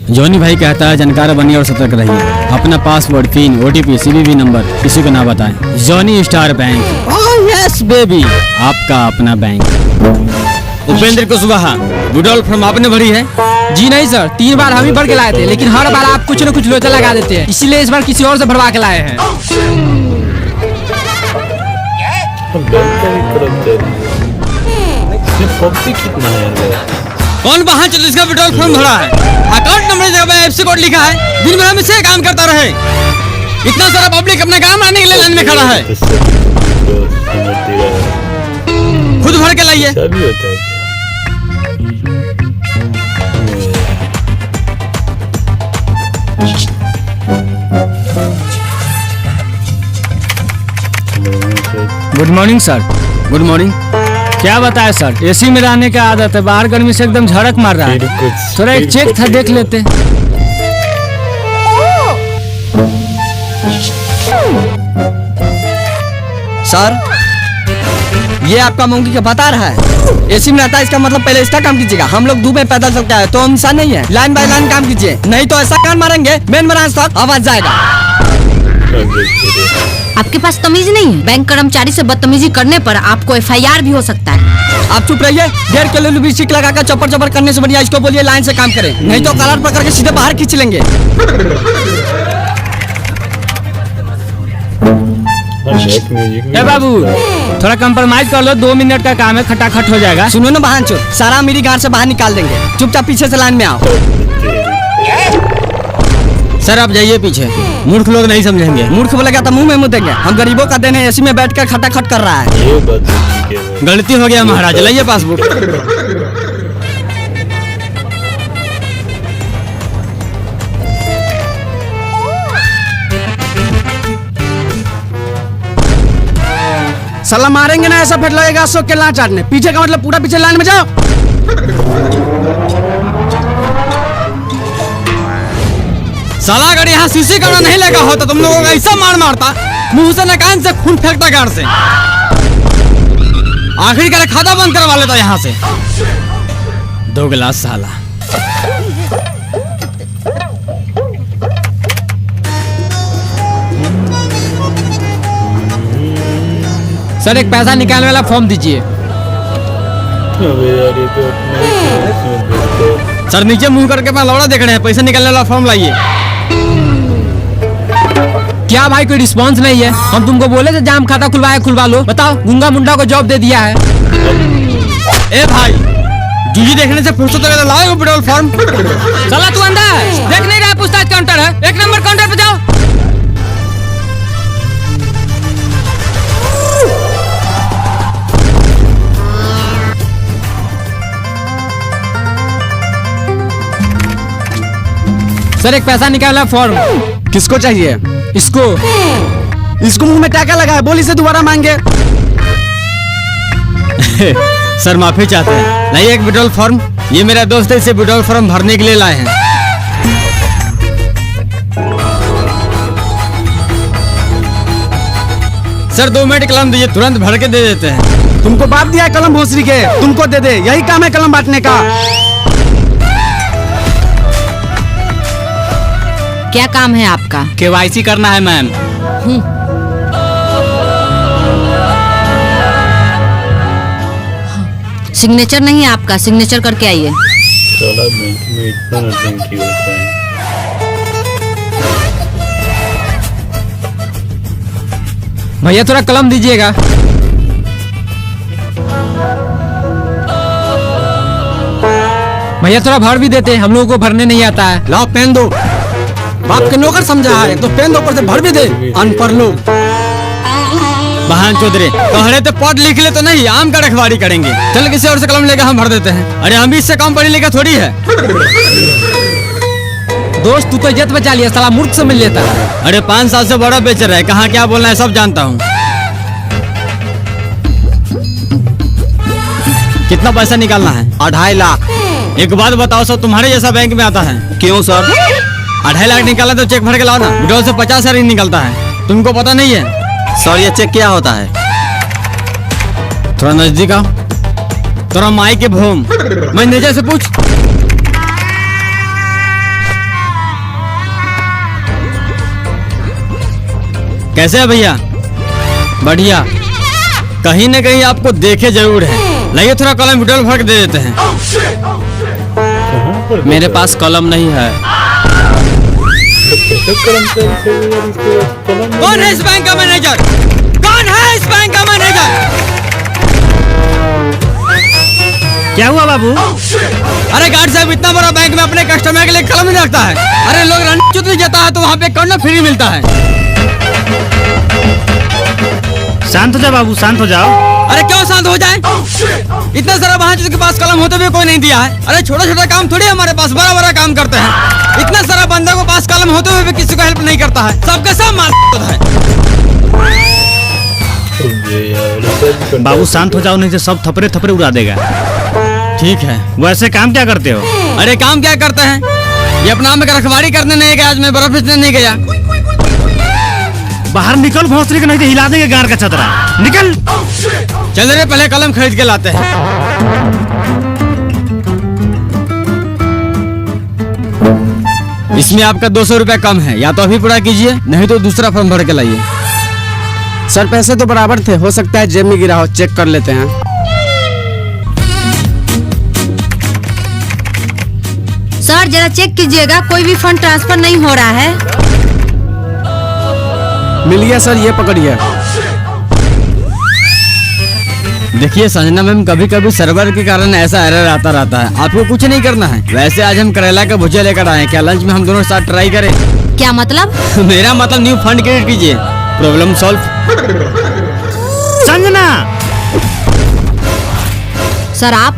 Johnny भाई कहता है जानकार बनिए और सतर्क रहिए। अपना password, pin, OTP, CVV number किसी को ना बताएं। Johnny star bank. Oh yes baby, आपका अपना bank. Upendra Kushwaha, withdrawal form आपने भरी है? जी नहीं सर, 3 बार हम ही भर के लाए थे, लेकिन हर बार आप कुछ न कुछ लोचा लगा देते हैं, इसीलिए इस बार किसी और से भरवा के लाए हैं। कौन वहाँ चल इसका विड्रॉल फॉर्म भरा है? अकाउंट नंबर जगह FC कोड लिखा है। दिन भर हम इसे काम करता रहे। इतना सारा पब्लिक अपना काम लाने के लिए लाइन में खड़ा है। खुद भर के लाइए। Good morning sir. Good morning. क्या बताए सर, AC में रहने का आदत है, बाहर गर्मी से एकदम झड़क मार रहा है। थोड़ा एक चेक था, देख लेते। सर, ये आपका मंकी का बता रहा है। AC में रहता है, इसका मतलब पहले इसका काम कीजिएगा। हम लोग धूप में पैदल चलते हैं तो हम इंसान नहीं है। लाइन बाय लाइन काम कीजिए, नहीं तो ऐसा कान मारेंगे मेन ब्रांच तक आवाज जाएगा। आपके पास तमीज नहीं है? बैंक कर्मचारी से बदतमीजी करने पर आपको FIR भी हो सकता है। आप चुप रहिए। 1.5 किलो लिपस्टिक लगाकर चप्पड़ चप्पड़ करने से बढ़िया इसको बोलिए लाइन से काम करे, नहीं तो कलर पकड़ के सीधे बाहर खींच लेंगे। ए बाबू, थोड़ा कंप्रोमाइज कर लो, 2 मिनट का काम है, खटाखट हो जाएगा। सुनो ना बहानचोद, सारा मेरी गांव से बाहर निकाल देंगे। चुपचाप पीछे से लाइन में आओ। सर आप जाइए पीछे, मूर्ख लोग नहीं समझेंगे। मूर्ख बोलेगा तो मुंह में मुँह देंगे। हम गरीबों का देने AC में बैठकर खटाखट कर रहा है। गलती हो गया महाराज, लाइए पासबुक। साला मारेंगे ना ऐसा फिर लगेगा अशोक के लात चाटने। पीछे का मतलब पूरा पीछे लाइन में जाओ। साला अगर यहाँ CC कैमरा नहीं लगा होता तुम लोगों का ऐसा मार मारता, मुंह से न कान से खून फेंकता गाड़ से। आखिरकार खाता बंद करवा लेता यहाँ से। 2 गिलास साला। सर एक पैसा निकालने वाला फॉर्म दीजिए। सर नीचे मुंह करके अपना लौड़ा देख रहे हैं, पैसा निकालने वाला फॉर्म लाइए। क्या भाई कोई रिस्पांस नहीं है? हम तुमको बोले थे जाम खाता खुलवा लो। बताओ, गुंगा मुंडा को जॉब दे दिया है। ए भाई, जूजी देखने से फुर्सत लगे तो लाओ विड्रॉल फॉर्म। चला तू अंदर, देख नहीं रहा पूछताछ काउंटर है, 1 नंबर काउंटर पे जाओ। सर एक पैसा निकाला फॉर्म। किसको चाहिए? इसको मुंह में टाका लगा है, बोली से दोबारा मांगे। सर माफी चाहते हैं, नहीं एक विड्रॉल फॉर्म। ये मेरा दोस्त है, इसे विड्रॉल फॉर्म भरने के लिए लाए हैं। सर 2 मिनट कलम दीजिए, तुरंत भर के दे देते हैं। तुमको बाप दिया है कलम भोसरी के, तुमको दे दे, यही काम है कलम बांटने का। क्या काम है आपका? KYC करना है मैम। सिग्नेचर नहीं है आपका, सिग्नेचर करके आइए। बैंक में इतना नौटंकी होता है। भैया थोड़ा कलम दीजिएगा। भैया थोड़ा भर भी देते, हम लोगों को भरने नहीं आता है। लाओ पेन दो। बाप के नौकर समझा है तो पेन दो, ऊपर से भर भी दे। अनपढ़ लोग। बहन चौधरी कहरे तो पढ़ लिख ले तो नहीं, आम का रखवारी करेंगे। चल किसी और से कलम लेकर हम भर देते हैं। अरे हम भी इससे कम पढ़ी लिखा थोड़ी है। दोस्त तू तो इज्जत बचा लिया, साला मूर्ख से मिल लेता है। अरे 5 साल से बड़ा बेचर है, कहाँ क्या बोलना है सब जानता हूँ। कितना पैसा निकालना है? 2.5 लाख। एक बात बताओ सर, तुम्हारे जैसा बैंक में आता है? क्यों सर? 2.5 लाख निकाला तो चेक भर के लाओ ना। विड्रॉल से 50,000 ही निकलता है, तुमको पता नहीं है? सर ये चेक क्या होता है? थोड़ा नजदीक आओ, थोड़ा माई के भूम। मैं नीचे से पूछ। कैसे है भैया? बढ़िया। कहीं न कहीं आपको देखे जरूर है। लाइए थोड़ा कलम विड्रॉल भर के दे देते हैं। मेरे पास कलम नहीं है। कौन है इस बैंक का मैनेजर? कौन है इस बैंक का मैनेजर? क्या हुआ बाबू? अरे गार्ड साहब, इतना बड़ा बैंक में अपने कस्टमर के लिए कलम नहीं रखता है। अरे लोग रणनीति जाता है तो वहाँ पे कर्नल फ्री मिलता है। शांत हो जाओ बाबू, शांत हो जाओ। अरे क्यों शांत हो जाए? इतना सारा वहाँ जिसके पास कलम होते हुए कोई नहीं दिया है। अरे छोटा छोटा काम थोड़ी हमारे पास, बड़ा बड़ा काम करते हैं। इतना सारा बंदे को पास कलम होते हुए भी किसी को हेल्प नहीं करता है। सबके सब माल है। बाबू शांत हो जाओ, नहीं तो सब थपड़े थपड़े उड़ा देगा। ठीक है। वैसे काम क्या करते हो? अरे काम क्या करते हैं? ये अपना में रखवारी करने नहीं गया, आज मैं बर्फ बेचने नहीं गया। बाहर निकल भोसड़ी के, नहीं तो हिला देंगे गार का छतरा। निकल। चल रे, पहले कलम खरीद के लाते हैं। इसमें आपका 200 रुपया कम है, या तो अभी पूरा कीजिए, नहीं तो दूसरा फॉर्म भर के लाइए। सर पैसे तो बराबर थे, हो सकता है जेब में गिरा हो, चेक कर लेते हैं। सर जरा चेक कीजिएगा, कोई भी फंड ट्रांसफर नहीं हो रहा है। मिल गया सर, ये पकड़िए। देखिए संजना मैम, कभी कभी सर्वर के कारण ऐसा एरर आता रहता है। आपको कुछ नहीं करना है। वैसे आज हम करेला का भुजिया लेकर आए हैं, क्या लंच में हम दोनों साथ ट्राई करें? क्या मतलब? मेरा मतलब न्यू फंड क्रिएट कीजिए, प्रॉब्लम सॉल्व। संजना, सर आप?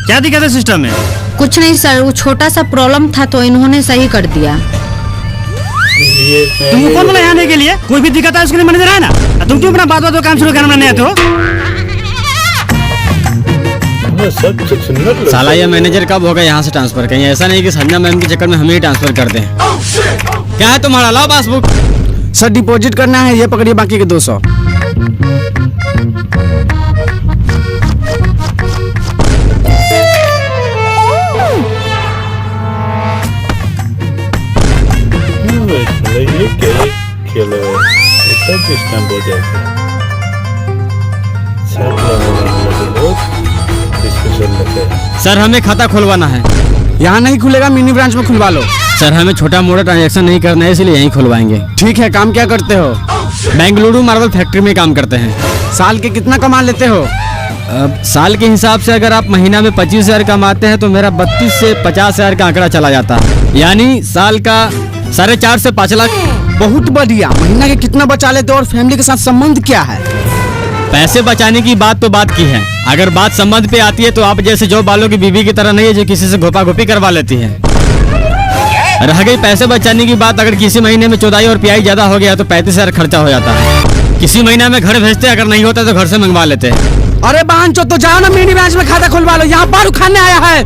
क्या दिक्कत है सिस्टम में? कुछ नहीं सर, वो छोटा सा प्रॉब्लम था तो इन्होंने सही कर दिया। तुमको कौन बोला यहाँ आने के लिए? कोई भी दिक्कत है उसके लिए मैनेजर है ना। तुम क्यों अपना बात काम शुरू करना नहीं आते हो? साला ये मैनेजर कब होगा यहाँ से ट्रांसफर? कहीं ऐसा नहीं कि संजना मैम के चक्कर में हमें ही ट्रांसफर कर दें। क्या है तुम्हारा? लाओ पासबुक। सर डिपॉजिट करना है, ये पकड़िए, बाकी के 200। ये क्या खेलो है? सब सिस्टम हो जाता है। सब लोग डिस्कशन लेते हैं। सर हमें खाता खुलवाना है। यहाँ नहीं खुलेगा, मिनी ब्रांच में खुलवा लो। सर हमें छोटा मोटा ट्रांजैक्शन नहीं करना है, इसलिए यहीं खुलवाएंगे। ठीक है, काम क्या करते हो? बेंगलुरु मार्बल फैक्ट्री में काम करते हैं। साल के कितना कमा लेते हो? साल के हिसाब से अगर आप महीना में 25,000 कमाते हैं तो मेरा 32 से 50,000 का आंकड़ा चला जाता है, यानी साल का 4.5 से 5 लाख। बहुत बढ़िया। महीना के कितना बचा लेते हो और फैमिली के साथ संबंध क्या है? पैसे बचाने की बात तो बात की है, अगर बात संबंध पे आती है तो आप जैसे जॉब वालों की बीवी की तरह नहीं है जो किसी से घोपा घोपी करवा लेती है। रह गई पैसे बचाने की बात, अगर किसी महीने में चौदाई और पियाई ज्यादा हो गया तो 35,000 खर्चा हो जाता है। किसी महीना में घर भेजते, अगर नहीं होता तो घर से मंगवा लेते हैं। अरे बहन चो, तो जाओ ना मिनी ब्रांच में खाता खुलवा लो, यहाँ बारू खाने आया है।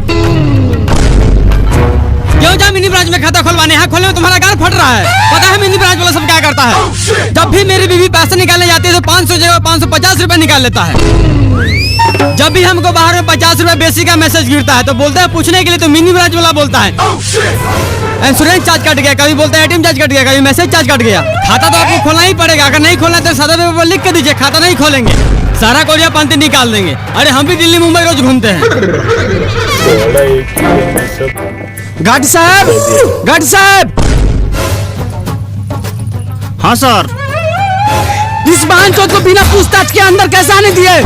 क्यों जा मिनी ब्रांच में खाता खुलवाने? यहाँ खोलने में तुम्हारा गाल फट रहा है। पता है मिनी ब्रांच वाला सब क्या करता है? जब भी मेरी बीवी पैसे निकालने जाती है तो 500 जगह 550 रुपए निकाल लेता है। जब भी हमको बाहर में 50 रुपए बेसिक का मैसेज गिरता है तो बोलता है पूछने के लिए, तो मिनी ब्रांच वाला बोलता है इंश्योरेंस चार्ज कट गया, कभी बोलता है ATM चार्ज कट गया, कभी मैसेज चार्ज कट गया। खाता तो आपको खोलना ही पड़ेगा, अगर नहीं खोलना तो सादा पेपर पर लिख के दीजिए खाता नहीं खोलेंगे, सारा कोरिया पंती निकाल देंगे। अरे हम भी दिल्ली मुंबई रोज घूमते हैं। गार्ड साहब, गार्ड साहब। हाँ सर। इस बहन चोद को बिना पूछताछ के अंदर कैसे आने दिए?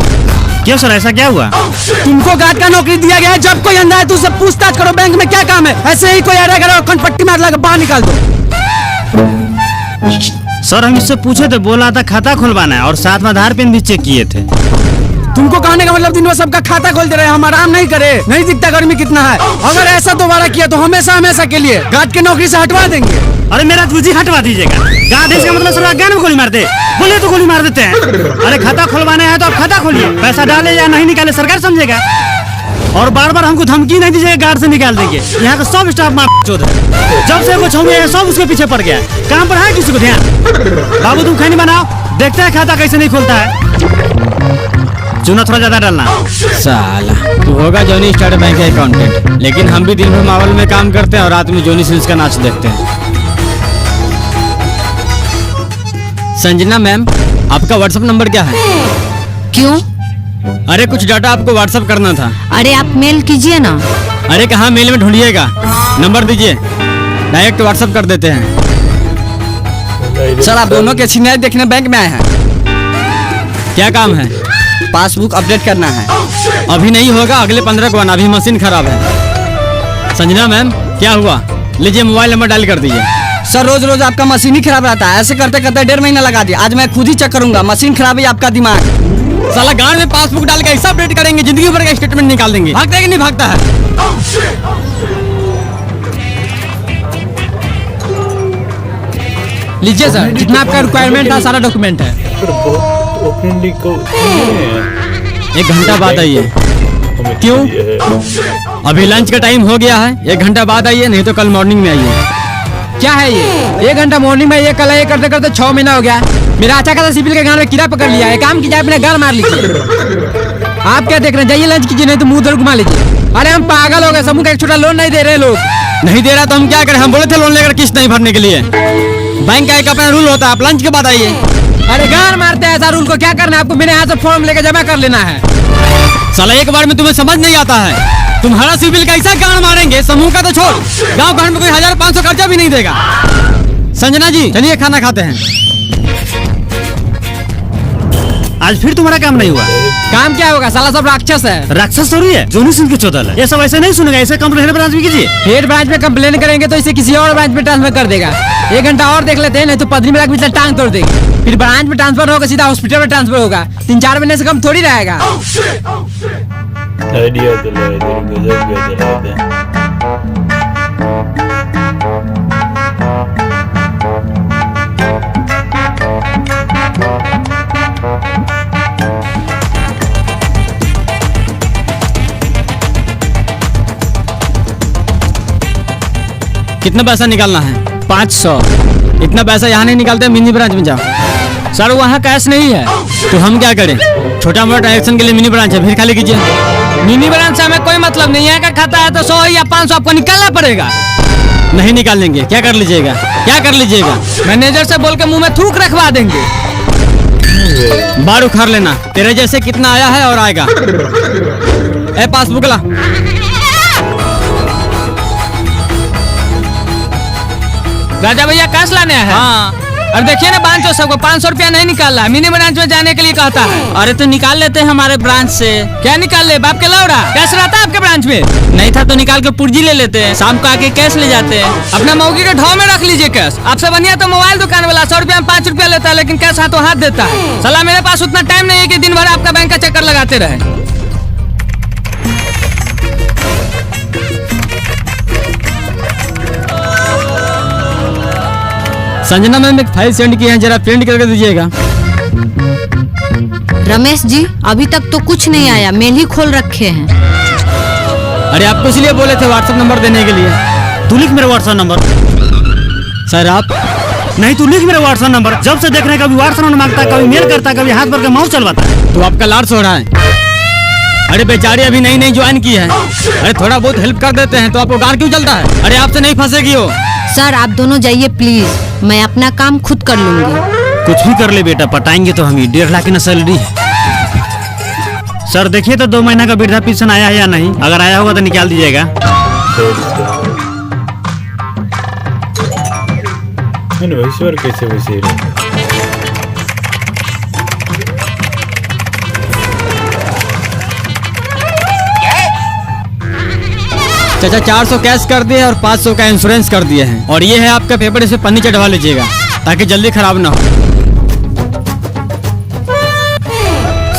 क्यों सर, ऐसा क्या हुआ? तुमको गार्ड का नौकरी दिया गया है, जब कोई अंदर है तो उससे पूछताछ करो। बैंक में क्या काम है? ऐसे ही कोई आ रहा खनपट्टी मार लगा बाहर निकाल दो। सर हम इससे पूछे थे, बोला था खाता खुलवाना है और साथ में आधार पेन भी चेक किए थे। तुमको कहने का मतलब दिन भर सबका खाता खोल दे रहे, हम आराम नहीं करे? नहीं दिखता गर्मी कितना है? अगर ऐसा दोबारा किया तो हमेशा हमेशा के लिए गार्ड की नौकरी से हटवा देंगे। अरे मेरा तुझे हटवा दीजिएगा। गार्ड इसका मतलब सर ज्ञान में गोली मार दे, बोले तो गोली मार देते हैं। अरे खाता खुलवाना है तो आप खाता खोलिए, पैसा डाले या नहीं निकाले सरकार समझेगा। और बार बार हमको धमकी नहीं दीजिएगा, गार्ड से निकाल देंगे। यहाँ का सब स्टाफ मार चोद है, जब से कुछ होंगे सब उसके पीछे पड़ गया। काम पर है किसी को ध्यान? बाबू तुम खैनी बनाओ, देखते हैं खाता कैसे नहीं खुलता है। चूना थोड़ा ज्यादा डालना। साला तू होगा जॉनी स्टार बैंक का अकाउंटेंट, लेकिन हम भी दिन भर मावल में काम करते हैं और रात में जॉनी सिंस का नाच देखते हैं। संजना मैम, आपका व्हाट्सएप नंबर क्या है? क्यों? अरे कुछ डाटा आपको व्हाट्सएप करना था। अरे आप मेल कीजिए ना। अरे कहाँ मेल में ढूंढिएगा, नंबर दीजिए, डायरेक्ट व्हाट्सएप कर देते हैं। सर आप दोनों के सीनियर देखने बैंक में आए हैं। क्या काम है? पासबुक अपडेट करना है। अभी नहीं होगा, अगले 15 को आना, अभी मशीन खराब है। संजना मैम, क्या हुआ? लीजिए मोबाइल नंबर डायल कर दीजिए। सर रोज रोज आपका मशीन ही खराब रहता है, ऐसे करते करते 1.5 महीना लगा दिया। आज मैं खुद ही चेक करूंगा, मशीन खराब है आपका दिमाग। साला गांड में पासबुक डाल के ऐसा अपडेट करेंगे, जिंदगी भर का स्टेटमेंट निकाल देंगे। भागता है कि नहीं भागता है? लीजिए सर, जितना आपका रिक्वायरमेंट था सारा डॉक्यूमेंट है। पर बहुत ओपनली को एक घंटा बाद आइए। क्यों? अभी लंच का टाइम हो गया है, 1 घंटा बाद आइए, नहीं तो कल मॉर्निंग में आइए। क्या है ये? 1 घंटा मॉर्निंग में, ये कल ये करते करते 6 महीना हो गया। मेरा अच्छा खासा सिविल के गांव में कीड़ा पकड़ लिया है। काम कीजिए, अपने गाल मार लीजिए। आप क्या देख रहे हैं? जाइए लंच कीजिए, नहीं तो मुंह उधर घुमा लीजिए। अरे हम पागल हो गए, समूह का एक छोटा लोन नहीं दे रहे लोग। नहीं दे रहा तो हम क्या करें? हम बोले थे लोन लेकर किस्त नहीं भरने के लिए। बैंक का एक अपना रूल होता है, आप लंच के बाद आइए। अरे गाल मारते हैं, ऐसा रूल को क्या करना है आपको? मेरे यहाँ से फॉर्म लेके जमा कर लेना है। साला एक बार में तुम्हें समझ नहीं आता है। तुम्हारा सिविल कैसा गांड मारेंगे, समूह का तो छोड़, गांव घर में कोई 1500 खर्चा भी नहीं देगा। संजना जी चलिए खाना खाते हैं। आज फिर तुम्हारा काम नहीं हुआ। काम क्या होगा? साला सब राक्षस है। राक्षस थोड़ी है, जोनी सिंह की चौदल है। ये सब ऐसे नहीं सुनेगा, ऐसे कंप्लेन ब्रांच में कीजिए। हेड ब्रांच में कंप्लेन करेंगे तो इसे किसी और ब्रांच में ट्रांसफर कर देगा। 1 घंटा और देख लेते हैं, नहीं तो पदनी में लग टांग तोड़ देगी। फिर ब्रांच में ट्रांसफर होगा, सीधा हॉस्पिटल में ट्रांसफर होगा। 3-4 महीने से कम थोड़ी रहेगा। आइडिया दिला दे, गजब का दिला दे। कितना पैसा निकालना है? 500। इतना पैसा यहाँ नहीं निकालते, मिनी ब्रांच में जाओ। सर वहाँ कैश नहीं है। तो हम क्या करें? छोटा मोटा ट्रांजेक्शन के लिए मिनी ब्रांच है, फिर खाली कीजिए। मिनी ब्रांच से हमें कोई मतलब नहीं है। का खाता है तो 100 या 500 आपको निकालना पड़ेगा। नहीं निकालेंगे, क्या कर लीजिएगा? क्या कर लीजिएगा? मैनेजर से बोल के मुंह में थूक रखवा देंगे। बार उखाड़ लेना, तेरे जैसे कितना आया है और आएगा। ए पासबुक ला। राजा भैया कैश लाने हैं? हाँ। और देखिए ना बांचो सबको 500 रुपया नहीं निकाल रहा है। मिनी ब्रांच में जाने के लिए कहता है। अरे तो निकाल लेते हैं हमारे ब्रांच से। क्या निकाल ले? बाप के लौड़ा कैश रहता है आपके ब्रांच में? नहीं था तो निकाल के पुर्जी ले लेते हैं, शाम को आके कैश ले जाते हैं। अपना मौगी के ढाव में रख लीजिए कैश। आपसे बढ़िया तो मोबाइल दुकान वाला 100 रुपया में 5 रुपया लेता है, लेकिन कैश हाथों हाथ देता है। सलाह मेरे पास उतना टाइम नहीं है कि दिन भर आपका बैंक का चक्कर लगाते रहे। संजना मैम एक फाइल सेंड की है, जरा प्रिंट करके दीजिएगा। रमेश जी अभी तक तो कुछ नहीं आया, मेल ही खोल रखे हैं। अरे आपको इसलिए बोले थे व्हाट्सएप नंबर देने के लिए। तू लिख मेरा व्हाट्सएप नंबर। सर आप नहीं, तू लिख मेरा व्हाट्सएप नंबर। जब से देख रहे कभी व्हाट्सएप नंबर मांगता है, कभी मेल करता है, कभी हाथ भर के माउस चलवाता है। तो आपका लाड़ सो रहा है। अरे बेचारी अभी नई नई ज्वाइन की है। अरे थोड़ा बहुत हेल्प कर देते हैं तो आपको गाड़ क्यों चलता है? अरे आपसे नहीं फंसेगी हो। सर आप दोनों जाइए प्लीज, मैं अपना काम खुद कर लूंगी। कुछ भी कर ले बेटा, पटाएंगे तो हम ही। 1.5 लाख की ना सैलरी है। सर देखिए तो 2 महीना का वृद्धा पेंशन आया है या नहीं। अगर आया होगा तो निकाल दीजिएगा। ईश्वर कैसे बचे रहे? चाचा 400 कैश कर दिए और 500 का इंश्योरेंस कर दिए हैं। और ये है आपका पेपर, इसे पन्नी चढ़वा लीजिएगा ताकि जल्दी खराब ना हो।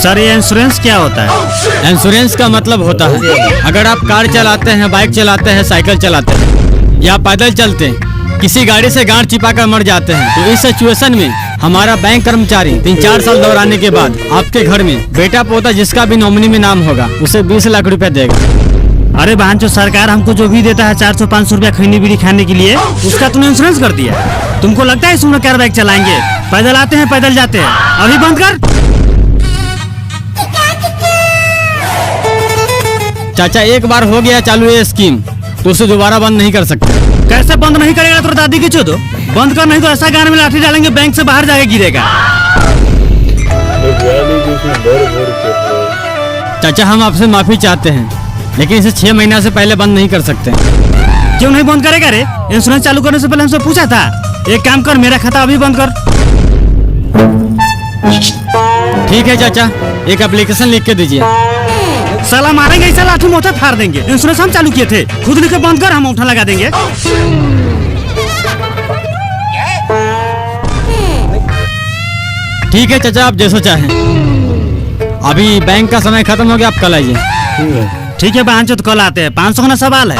सर ये इंश्योरेंस क्या होता है? इंश्योरेंस का मतलब होता है अगर आप कार चलाते हैं, बाइक चलाते हैं, साइकिल चलाते हैं या पैदल चलते हैं, किसी गाड़ी से गांठ चिपा कर मर जाते हैं, तो इस सिचुएशन में हमारा बैंक कर्मचारी 3-4 साल दौराने के बाद आपके घर में बेटा पोता जिसका भी नॉमिनी में नाम होगा उसे 20 लाख रुपया देगा। अरे बहन जो सरकार हमको जो भी देता है 400-500 रुपया खैनी बीड़ी खाने के लिए, उसका तुमने इंश्योरेंस कर दिया। तुमको लगता है इस उम्र क्या बाइक चलाएंगे? पैदल आते हैं, पैदल जाते हैं। अभी बंद कर। चाचा एक बार हो गया चालू ये स्कीम तो उसे दोबारा बंद नहीं कर सकते। कैसे बंद नहीं करेगा? तो दादी की चोदो बंद कर, नहीं तो ऐसा गाने में लाठी डालेंगे बैंक से बाहर जाके गिरेगा। गाली जैसे भर भर के चाचा हम आपसे माफी चाहते हैं, लेकिन इसे 6 महीना से पहले बंद नहीं कर सकते। क्यों नहीं बंद करेगा रे? इंश्योरेंस चालू करने से पहले हमसे पूछा था। एक काम कर, मेरा खाता अभी बंद कर। ठीक है चाचा, एक एप्लीकेशन लिख के दीजिए। साला मारेंगे ऐसा लाठी मोटा फाड़ देंगे। इंश्योरेंस हम चालू किए थे, खुद लिख के बंद कर, हम उठा लगा देंगे। ठीक है चाचा, आप जैसा चाहें। अभी बैंक का समय खत्म हो गया, आप कल आइए। ठीक है। ठीक है बांचो, तो कल आते हैं। 500 का ना सवाल है।